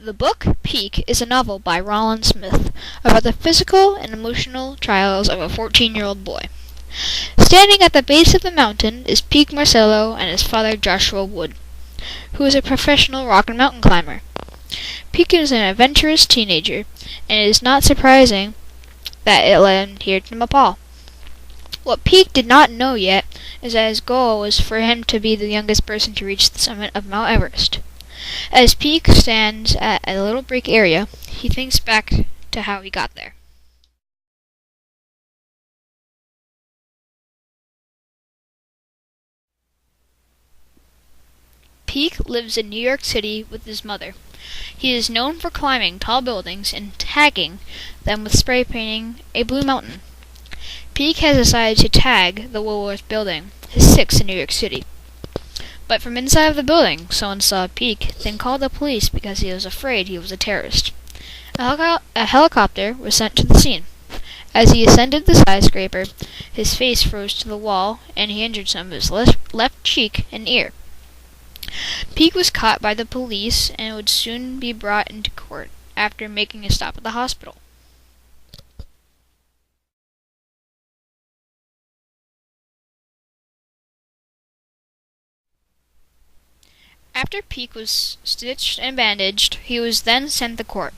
The book Peak is a novel by Roland Smith about the physical and emotional trials of a 14-year-old boy. Standing at the base of the mountain is Peak Marcello and his father Joshua Wood, who is a professional rock and mountain climber. Peak is an adventurous teenager, and it is not surprising that it led him here to Nepal. What Peak did not know yet is that his goal was for him to be the youngest person to reach the summit of Mount Everest. As Peak stands at a little break area, he thinks back to how he got there. Peak lives in New York City with his mother. He is known for climbing tall buildings and tagging them with spray painting a blue mountain. Peak has decided to tag the Woolworth building, his sixth in New York City. But from inside of the building, someone saw Peak, then called the police because he was afraid he was a terrorist. A helicopter was sent to the scene. As he ascended the skyscraper, his face froze to the wall, and he injured some of his left cheek and ear. Peak was caught by the police and would soon be brought into court after making a stop at the hospital. After Peak was stitched and bandaged, he was then sent to court.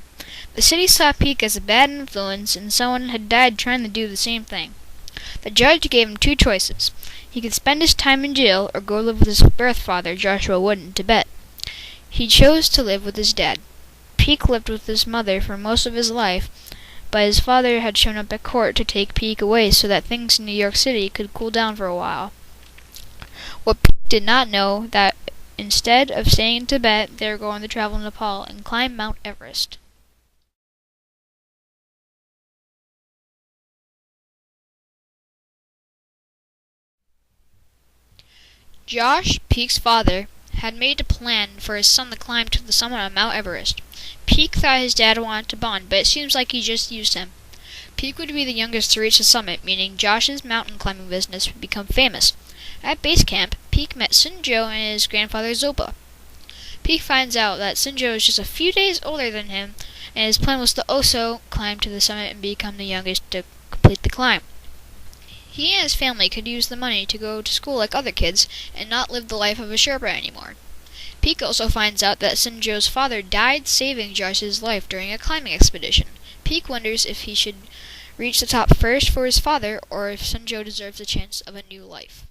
The city saw Peak as a bad influence, and someone had died trying to do the same thing. The judge gave him two choices. He could spend his time in jail or go live with his birth father, Joshua Wood, in Tibet. He chose to live with his dad. Peak lived with his mother for most of his life, but his father had shown up at court to take Peak away so that things in New York City could cool down for a while. What Peak did not know that instead of staying in Tibet, they were going to travel to Nepal and climb Mount Everest. Josh, Peak's father, had made a plan for his son to climb to the summit of Mount Everest. Peak thought his dad wanted to bond, but it seems like he just used him. Peak would be the youngest to reach the summit, meaning Josh's mountain climbing business would become famous. At base camp, Peak met Sinjo and his grandfather Zopa. Peak finds out that Sinjo is just a few days older than him, and his plan was to also climb to the summit and become the youngest to complete the climb. He and his family could use the money to go to school like other kids and not live the life of a Sherpa anymore. Peak also finds out that Sinjo's father died saving Josh's life during a climbing expedition. Peak wonders if he should reach the top first for his father or if Sinjo deserves a chance of a new life.